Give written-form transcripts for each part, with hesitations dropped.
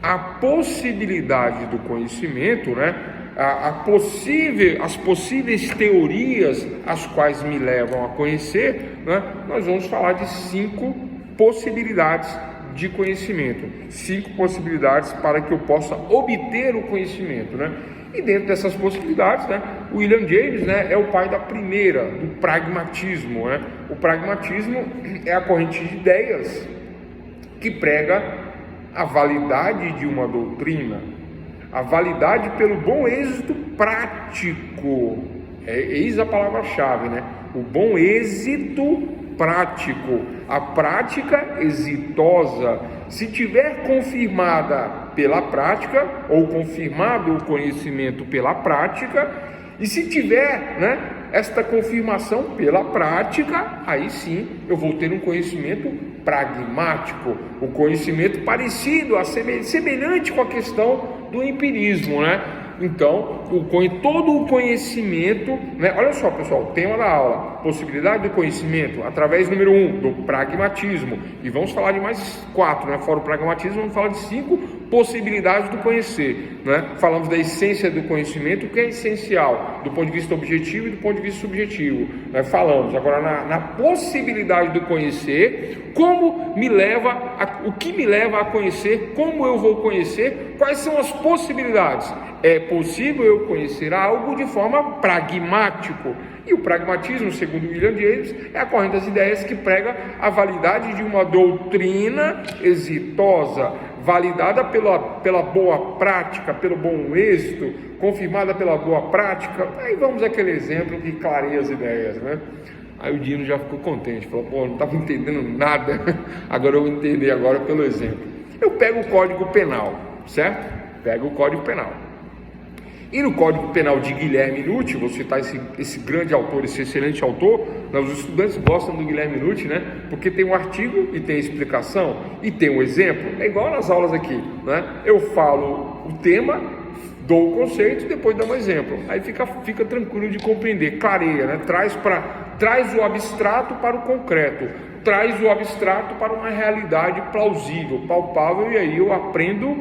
a possibilidade do conhecimento, né? As possíveis teorias as quais me levam a conhecer, né? Nós vamos falar de 5 possibilidades de conhecimento, 5 possibilidades para que eu possa obter o conhecimento, né? E dentro dessas possibilidades, né, o William James, né, é o pai da primeira, do pragmatismo, né? O pragmatismo é a corrente de ideias que prega a validade de uma doutrina, a validade pelo bom êxito prático. Eis a palavra-chave, né? O bom êxito prático, a prática exitosa. Se tiver confirmada pela prática, ou confirmado o conhecimento pela prática, e se tiver, né, esta confirmação pela prática, aí sim eu vou ter um conhecimento pragmático, o conhecimento parecido, semelhante com a questão do empirismo, né? Então, todo o conhecimento, né? Olha só, pessoal, tema da aula: possibilidade do conhecimento através, número 1, do pragmatismo. E vamos falar de mais 4, né? Fora o pragmatismo, vamos falar de 5 possibilidades do conhecer, né? Falamos da essência do conhecimento, o que é essencial do ponto de vista objetivo e do ponto de vista subjetivo, né? Falamos agora na possibilidade do conhecer, o que me leva a conhecer, como eu vou conhecer, quais são as possibilidades. É possível eu conhecer algo de forma pragmática. E o pragmatismo, segundo William James, é a corrente das ideias que prega a validade de uma doutrina exitosa, validada pela boa prática, pelo bom êxito, confirmada pela boa prática. Aí vamos àquele exemplo que clareia as ideias, né? Aí o Dino já ficou contente, falou: pô, não estava entendendo nada, agora eu vou entender agora pelo exemplo. Eu pego o Código Penal, certo? Pego o Código Penal. E no Código Penal de Guilherme Nucci, vou citar esse grande autor, esse excelente autor, os estudantes gostam do Guilherme Nucci, né? Porque tem um artigo e tem explicação e tem um exemplo. É igual nas aulas aqui, né? Eu falo o tema, dou o conceito e depois dou um exemplo. Aí fica tranquilo de compreender, clareia, né? Traz o abstrato para o concreto, traz o abstrato para uma realidade plausível, palpável, e aí eu aprendo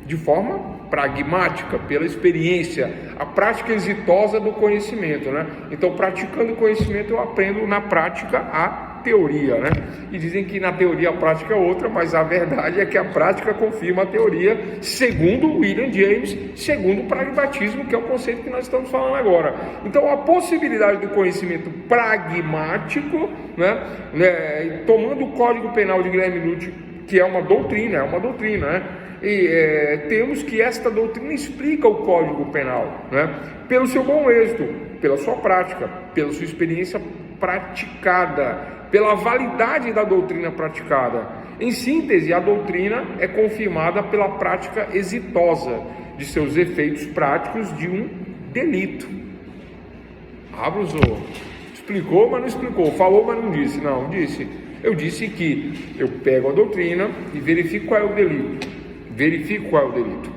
de forma pragmática, pela experiência, a prática exitosa do conhecimento, né? Então, praticando o conhecimento, eu aprendo na prática a teoria, né? E dizem que na teoria a prática é outra, mas a verdade é que a prática confirma a teoria, segundo William James, segundo o pragmatismo, que é o conceito que nós estamos falando agora. Então, a possibilidade do conhecimento pragmático, né? Tomando o Código Penal de Guilherme Nucci, que é uma doutrina, né? E temos que esta doutrina explica o Código Penal, né? Pelo seu bom êxito, pela sua prática, pela sua experiência praticada, pela validade da doutrina praticada. Em síntese, a doutrina é confirmada pela prática exitosa de seus efeitos práticos de um delito. Professor, explicou, mas não explicou, falou, mas não disse. Não, disse. Eu disse que eu pego a doutrina e verifico qual é o delito.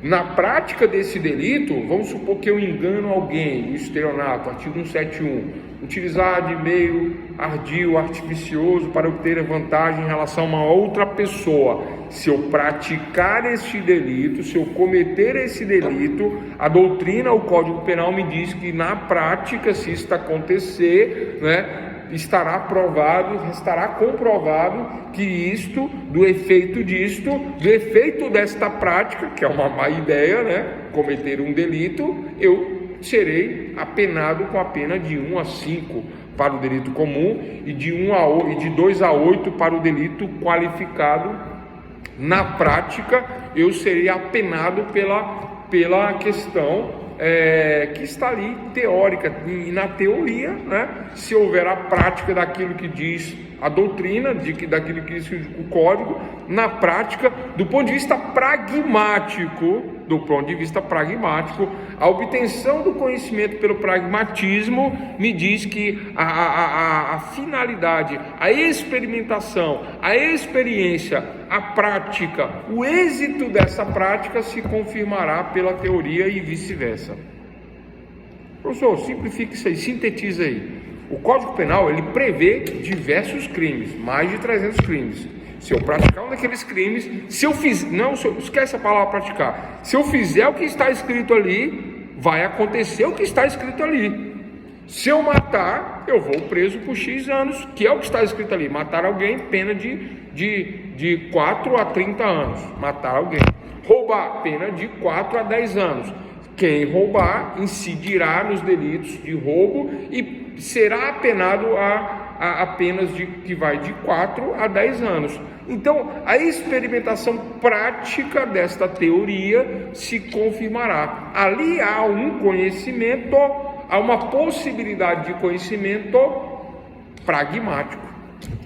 Na prática desse delito, vamos supor que eu engano alguém, o estelionato, artigo 171, utilizar de meio ardil, artificioso para obter vantagem em relação a uma outra pessoa. Se eu praticar este delito, se eu cometer esse delito, a doutrina, o Código Penal me diz que na prática, se isso acontecer, né, estará comprovado que do efeito desta prática, que é uma má ideia, né, cometer um delito, eu serei apenado com a pena de 1 a 5 para o delito comum e de 2 a 8 para o delito qualificado. Na prática, eu serei apenado pela questão que está ali teórica, e na teoria, né, se houver a prática daquilo que diz a doutrina, daquilo que diz o código, na prática, do ponto de vista pragmático, a obtenção do conhecimento pelo pragmatismo me diz que a finalidade, a experimentação, a experiência, a prática, o êxito dessa prática se confirmará pela teoria e vice-versa. Professor, simplifique isso aí, sintetiza aí. O Código Penal, ele prevê diversos crimes, mais de 300 crimes. Se eu praticar um daqueles crimes, se eu fizer, não, esquece a palavra praticar. Se eu fizer o que está escrito ali, vai acontecer o que está escrito ali. Se eu matar, eu vou preso por X anos, que é o que está escrito ali. Matar alguém, pena de 4 a 30 anos. Matar alguém. Roubar, pena de 4 a 10 anos. Quem roubar incidirá nos delitos de roubo e será apenado a penas que vai de 4 a 10 anos. Então, a experimentação prática desta teoria se confirmará. Ali há um conhecimento, há uma possibilidade de conhecimento pragmático.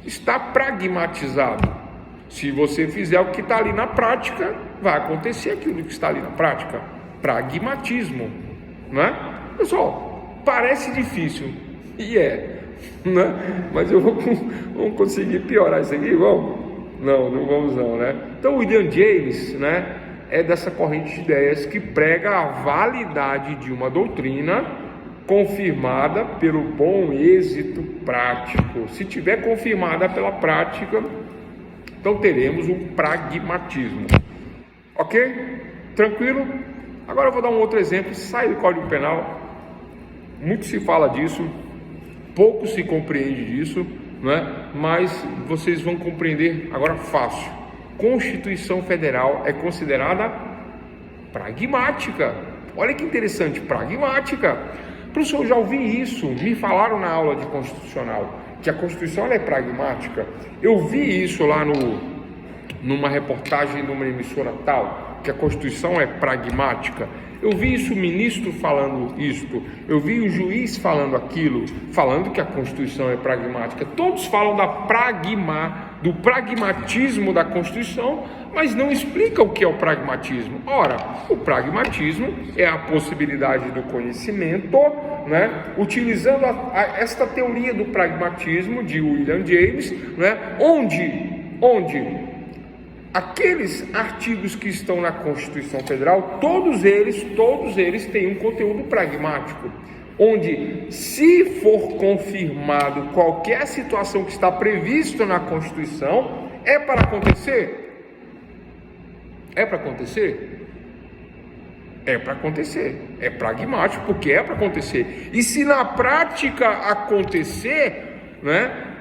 Está pragmatizado. Se você fizer o que está ali na prática, vai acontecer aquilo que está ali na prática. Pragmatismo, não é? Pessoal, parece difícil, e né? Mas vamos conseguir piorar isso aqui, vamos? Não vamos não, né? Então, William James, né, é dessa corrente de ideias que prega a validade de uma doutrina confirmada pelo bom êxito prático. Se tiver confirmada pela prática, então teremos um pragmatismo. Ok? Tranquilo? Agora eu vou dar um outro exemplo, sai do Código Penal. Muito se fala disso, pouco se compreende disso, né? Mas vocês vão compreender agora fácil. Constituição Federal é considerada pragmática. Olha que interessante, pragmática. Professor, eu já ouvi isso, me falaram na aula de Constitucional, que a Constituição ela é pragmática. Eu vi isso lá numa reportagem de uma emissora tal, que a Constituição é pragmática. Eu vi isso, o ministro falando isto, eu vi o juiz falando aquilo, falando que a Constituição é pragmática. Todos falam do pragmatismo da Constituição, mas não explicam o que é o pragmatismo. Ora, o pragmatismo é a possibilidade do conhecimento, né, utilizando esta teoria do pragmatismo de William James, né, onde aqueles artigos que estão na Constituição Federal, todos eles têm um conteúdo pragmático, onde, se for confirmado qualquer situação que está prevista na Constituição, é para acontecer? É para acontecer? É para acontecer. É pragmático, porque é para acontecer. E se na prática acontecer, né,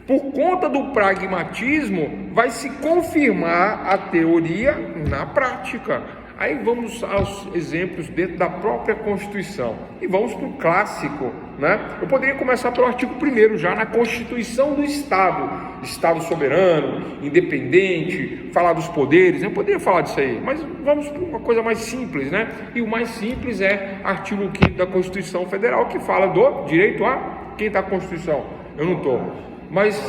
por conta do pragmatismo, vai se confirmar a teoria na prática. Aí vamos aos exemplos dentro da própria Constituição. E vamos para o clássico, né? Eu poderia começar pelo artigo 1º, já na Constituição do Estado. Estado soberano, independente, falar dos poderes. Eu poderia falar disso aí, mas vamos para uma coisa mais simples, né? E o mais simples é artigo 5º da Constituição Federal, que fala do direito a... Quem está na Constituição? Eu não estou. Mas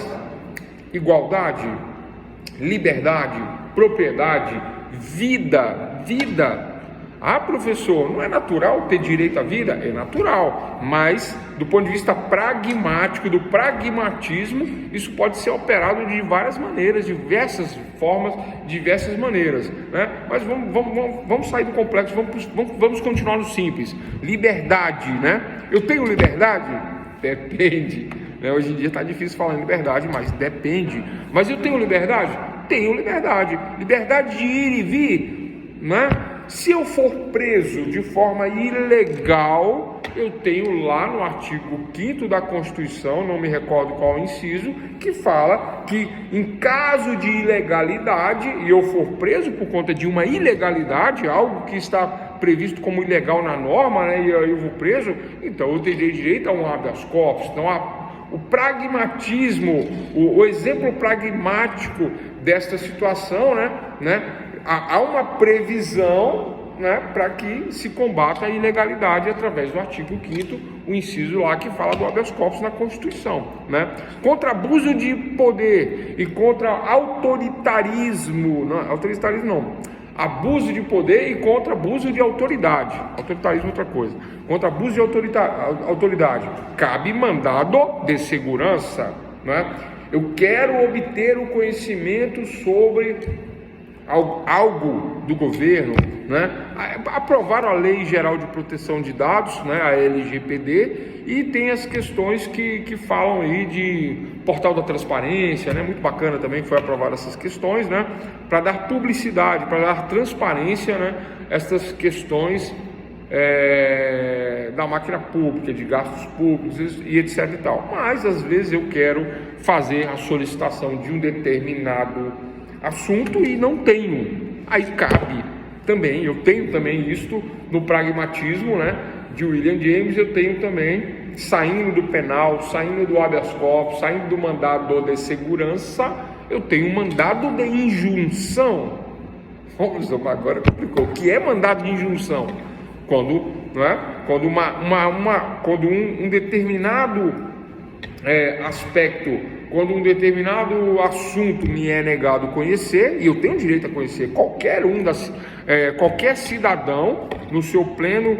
igualdade, liberdade, propriedade, vida. Ah, professor, não é natural ter direito à vida? É natural, mas do ponto de vista pragmático, do pragmatismo, isso pode ser operado de várias maneiras, diversas formas, diversas maneiras, né? Mas vamos sair do complexo, vamos continuar no simples. Liberdade, né? Eu tenho liberdade? Depende. Hoje em dia está difícil falar em liberdade, mas depende. Mas eu tenho liberdade? Tenho liberdade. Liberdade de ir e vir, né? Se eu for preso de forma ilegal, eu tenho lá no artigo 5º da Constituição, não me recordo qual é o inciso, que fala que em caso de ilegalidade, e eu for preso por conta de uma ilegalidade, algo que está previsto como ilegal na norma, né, e eu vou preso, então eu terei direito a um habeas corpus. Então o pragmatismo, o exemplo pragmático desta situação, né, há uma previsão, né, para que se combata a ilegalidade através do artigo 5º, o inciso lá que fala do habeas corpus na Constituição, né? Contra abuso de poder e contra autoritarismo, abuso de poder e contra abuso de autoridade. Autoritarismo é outra coisa. Contra abuso de autoridade, cabe mandado de segurança, né? Eu quero obter o conhecimento sobre algo do governo, né? Aprovaram a Lei Geral de Proteção de Dados, né? A LGPD, e tem as questões que falam aí de portal da transparência, né? Muito bacana também que foi aprovado essas questões, né? Para dar publicidade, para dar transparência, né? Essas questões da máquina pública, de gastos públicos e etc e tal. Mas às vezes eu quero fazer a solicitação de um determinado assunto e não tenho. Aí cabe também, eu tenho também isto no pragmatismo, né, de William James. Eu tenho também, saindo do penal, saindo do habeas corpus, saindo do mandado de segurança, eu tenho um mandado de injunção. Vamos lá, agora complicou. O que é mandado de injunção? Quando, não é? Quando um determinado aspecto, quando um determinado assunto me é negado conhecer, e eu tenho direito a conhecer qualquer cidadão no seu pleno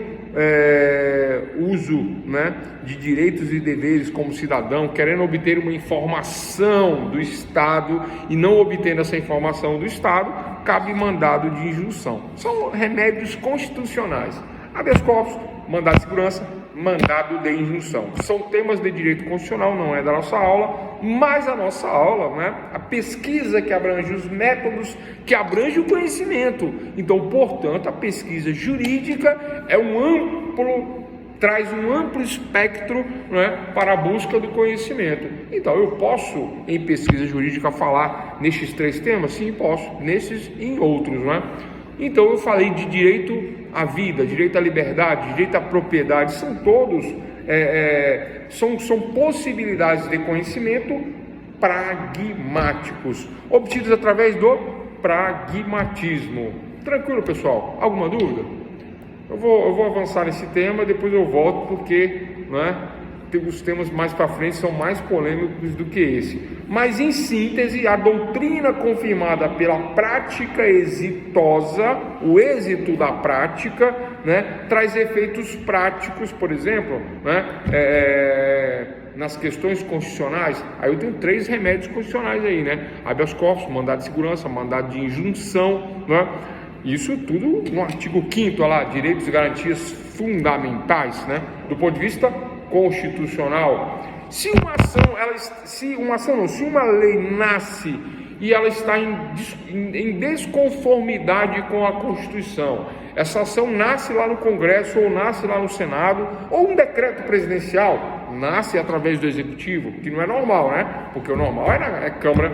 uso, né, de direitos e deveres como cidadão, querendo obter uma informação do Estado e não obtendo essa informação do Estado, cabe mandado de injunção. São remédios constitucionais. Habeas corpus, mandado de segurança, mandado de injunção. São temas de direito constitucional, não é da nossa aula, mas a nossa aula, né, a pesquisa que abrange os métodos, que abrange o conhecimento. Então, portanto, a pesquisa jurídica traz um amplo espectro, né, para a busca do conhecimento. Então, eu posso, em pesquisa jurídica, falar nestes 3 temas? Sim, posso, nesses e em outros, né? Então, eu falei de direito à vida, direito à liberdade, direito à propriedade, são todos, são possibilidades de conhecimento pragmáticos, obtidos através do pragmatismo. Tranquilo, pessoal? Alguma dúvida? Eu vou avançar nesse tema, depois eu volto, porque, né, os temas mais para frente são mais polêmicos do que esse. Mas, em síntese, a doutrina confirmada pela prática exitosa, o êxito da prática, né, traz efeitos práticos, por exemplo, né, nas questões constitucionais. Aí eu tenho 3 remédios constitucionais aí, né? Habeas corpus, mandado de segurança, mandado de injunção, né? Isso tudo no artigo 5º, olha lá, direitos e garantias fundamentais, né? Do ponto de vista constitucional. Se uma lei nasce e ela está em desconformidade com a Constituição, essa ação nasce lá no Congresso, ou nasce lá no Senado, ou um decreto presidencial nasce através do Executivo, que não é normal, né? Porque o normal é Câmara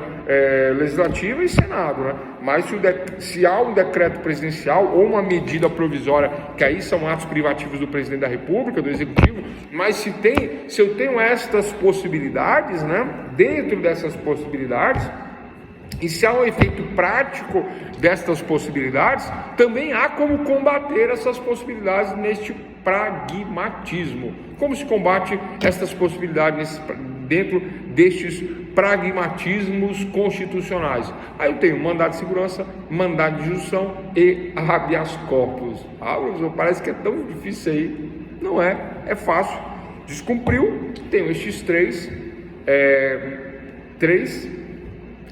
Legislativa e Senado, né? Mas se há um decreto presidencial ou uma medida provisória, que aí são atos privativos do Presidente da República, do Executivo, mas se eu tenho estas possibilidades, né? Dentro dessas possibilidades, e se há um efeito prático destas possibilidades, também há como combater essas possibilidades neste pragmatismo. Como se combate essas possibilidades dentro destes pragmatismos constitucionais? Aí eu tenho mandado de segurança, mandado de injunção e habeas corpus. Parece que é tão difícil aí. Não é, é fácil. Descumpriu, tenho estes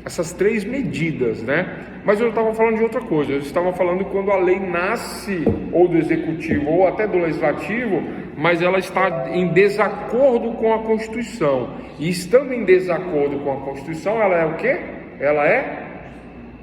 essas 3 medidas, né? Mas eu estava falando de outra coisa. Eu estava falando quando a lei nasce, ou do Executivo, ou até do Legislativo, mas ela está em desacordo com a Constituição. E estando em desacordo com a Constituição, ela é o quê? Ela é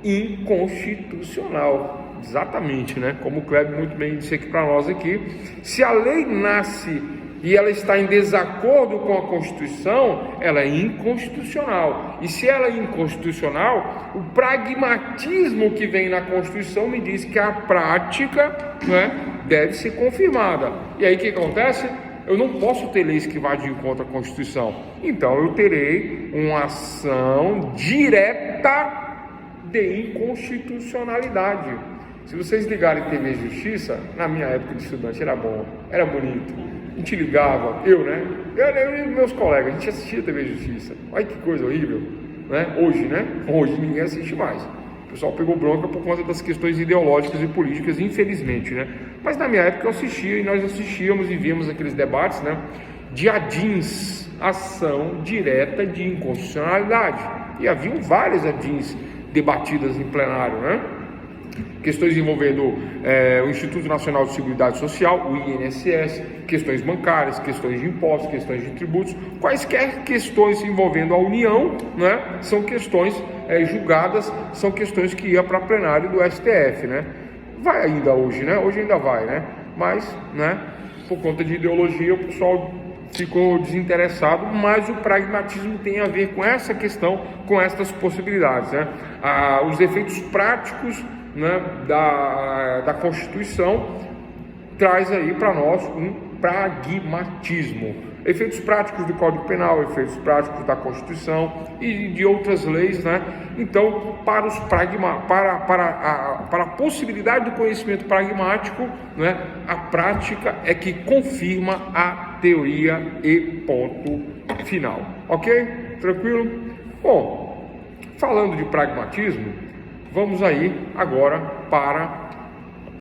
inconstitucional. Exatamente, né? Como o Kleber muito bem disse aqui para nós aqui. Se a lei nasce e ela está em desacordo com a Constituição, ela é inconstitucional. E se ela é inconstitucional, o pragmatismo que vem na Constituição me diz que a prática, né, deve ser confirmada. E aí o que acontece? Eu não posso ter leis que vá de encontro à Constituição. Então eu terei uma ação direta de inconstitucionalidade. Se vocês ligarem TV Justiça, na minha época de estudante era bom, era bonito. A gente ligava, eu e meus colegas, a gente assistia TV Justiça. Olha que coisa horrível, né? Hoje ninguém assiste mais. O pessoal pegou bronca por conta das questões ideológicas e políticas, infelizmente, né? Mas na minha época eu assistia, e nós assistíamos e víamos aqueles debates, né, de ADINs, ação direta de inconstitucionalidade. E haviam várias ADINs debatidas em plenário, né? questões envolvendo o Instituto Nacional de Seguridade Social, o INSS, questões bancárias, questões de impostos, questões de tributos, quaisquer questões envolvendo a União, né, são questões julgadas, são questões que iam para plenário do STF, né? Vai ainda hoje, né? Hoje ainda vai, né? Mas, né, por conta de ideologia, o pessoal ficou desinteressado, mas o pragmatismo tem a ver com essa questão, com essas possibilidades, né? Os efeitos práticos, né, da Constituição traz aí para nós um pragmatismo. Efeitos práticos do Código Penal, efeitos práticos da Constituição e de outras leis, né? Então, para a possibilidade do conhecimento pragmático, né, a prática é que confirma a teoria e ponto final. Ok? Tranquilo? Bom, falando de pragmatismo, vamos aí agora para